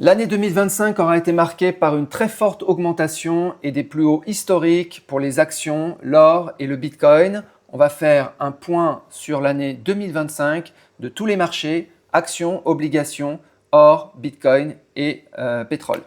L'année 2025 aura été marquée par une très forte augmentation et des plus hauts historiques pour les actions, l'or et le Bitcoin. On va faire un point sur l'année 2025 de tous les marchés, actions, obligations, or, Bitcoin et pétrole.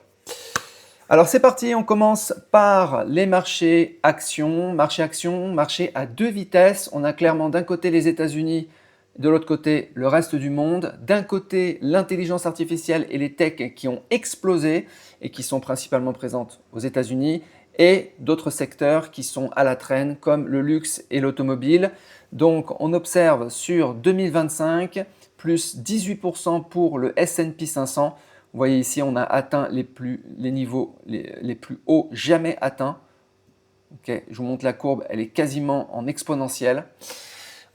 Alors c'est parti, on commence par les marchés actions. Marché à deux vitesses. On a clairement d'un côté les États-Unis, de l'autre côté le reste du monde. D'un côté l'intelligence artificielle et les techs qui ont explosé et qui sont principalement présentes aux États-Unis, et d'autres secteurs qui sont à la traîne comme le luxe et l'automobile. Donc on observe sur 2025 plus 18% pour le S&P 500. Vous voyez ici, on a atteint les niveaux les plus hauts jamais atteints. Okay, je vous montre la courbe, elle est quasiment en exponentielle.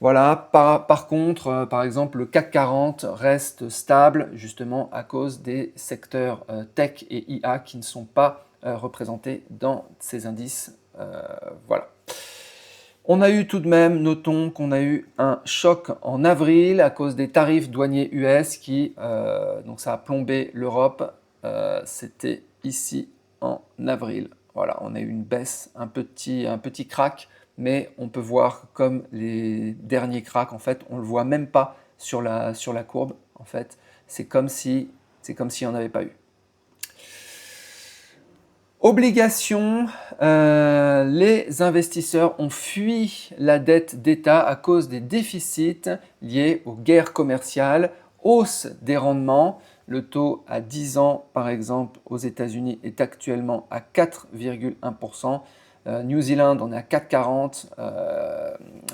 Voilà, par contre, par exemple, le CAC 40 reste stable justement à cause des secteurs tech et IA qui ne sont pas représentés dans ces indices. Voilà. On a eu tout de même, notons qu'on a eu un choc en avril à cause des tarifs douaniers US qui, donc ça a plombé l'Europe. C'était ici en avril. Voilà, on a eu une baisse, un petit crack, mais on peut voir comme les derniers cracks, en fait, on ne le voit même pas sur la courbe. En fait, c'est comme s'il n'y en avait pas eu. Obligations, les investisseurs ont fui la dette d'État à cause des déficits liés aux guerres commerciales, hausse des rendements. Le taux à 10 ans, par exemple, aux États-Unis est actuellement à 4,1%. New Zealand, on est à 4,40,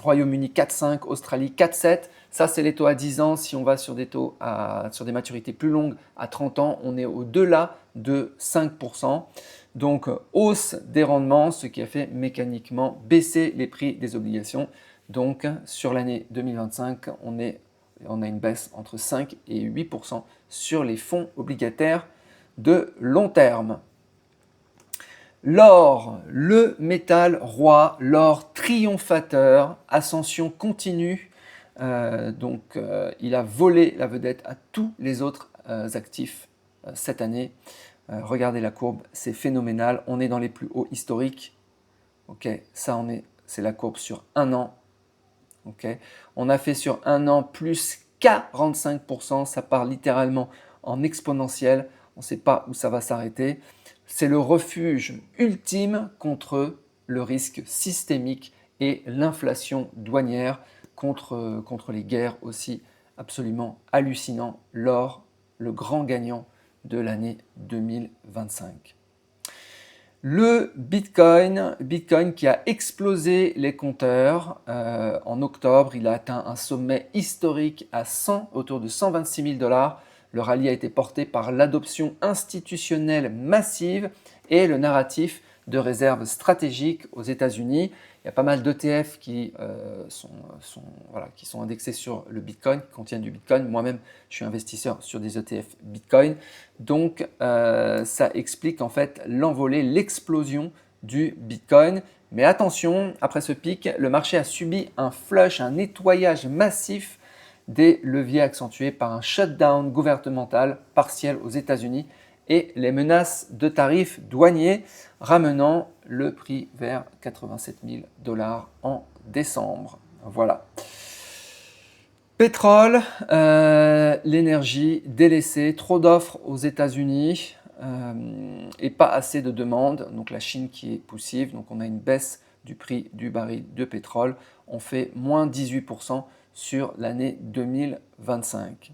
Royaume-Uni 4,5, Australie 4,7. Ça, c'est les taux à 10 ans. Si on va sur des taux sur des maturités plus longues, à 30 ans, on est au-delà de 5%. Donc, hausse des rendements, ce qui a fait mécaniquement baisser les prix des obligations. Donc, sur l'année 2025, on a une baisse entre 5 et 8% sur les fonds obligataires de long terme. L'or, le métal roi, l'or triomphateur, ascension continue. Il a volé la vedette à tous les autres actifs cette année. Regardez la courbe, c'est phénoménal. On est dans les plus hauts historiques. Okay, ça, c'est la courbe sur un an. Okay. On a fait sur un an plus 45%. Ça part littéralement en exponentiel. On ne sait pas où ça va s'arrêter. C'est le refuge ultime contre le risque systémique et l'inflation douanière, contre les guerres aussi. Absolument hallucinant. L'or, le grand gagnant de l'année 2025. Le Bitcoin qui a explosé les compteurs en octobre, il a atteint un sommet historique à autour de 126 000 $. Le rallye a été porté par l'adoption institutionnelle massive et le narratif de réserve stratégique aux États-Unis. Il y a pas mal d'ETF qui sont indexés sur le Bitcoin, qui contiennent du Bitcoin. Moi-même, je suis investisseur sur des ETF Bitcoin. Donc, ça explique en fait l'envolée, l'explosion du Bitcoin. Mais attention, après ce pic, le marché a subi un flush, un nettoyage massif des leviers accentués par un shutdown gouvernemental partiel aux États-Unis et les menaces de tarifs douaniers, ramenant le prix vers 87 000 $ en décembre. Voilà. Pétrole, l'énergie délaissée, trop d'offres aux États-Unis et pas assez de demandes. Donc la Chine qui est poussive, donc on a une baisse du prix du baril de pétrole. On fait moins 18% sur l'année 2025.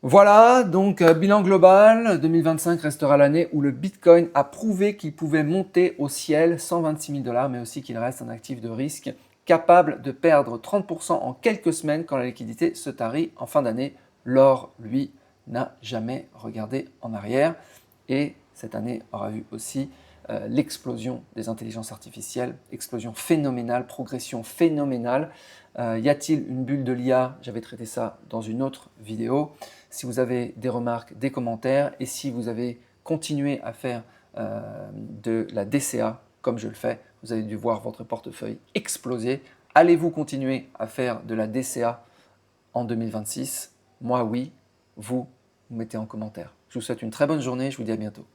Voilà, donc bilan global, 2025 restera l'année où le Bitcoin a prouvé qu'il pouvait monter au ciel 126 000 $, mais aussi qu'il reste un actif de risque capable de perdre 30% en quelques semaines quand la liquidité se tarit en fin d'année. L'or, lui, n'a jamais regardé en arrière. Et cette année aura vu aussi l'explosion des intelligences artificielles, explosion phénoménale, progression phénoménale. Y a-t-il une bulle de l'IA? J'avais traité ça dans une autre vidéo. Si vous avez des remarques, des commentaires, et si vous avez continué à faire de la DCA comme je le fais, vous avez dû voir votre portefeuille exploser. Allez-vous continuer à faire de la DCA en 2026? Moi oui, vous vous mettez en commentaire. Je vous souhaite une très bonne journée, je vous dis à bientôt.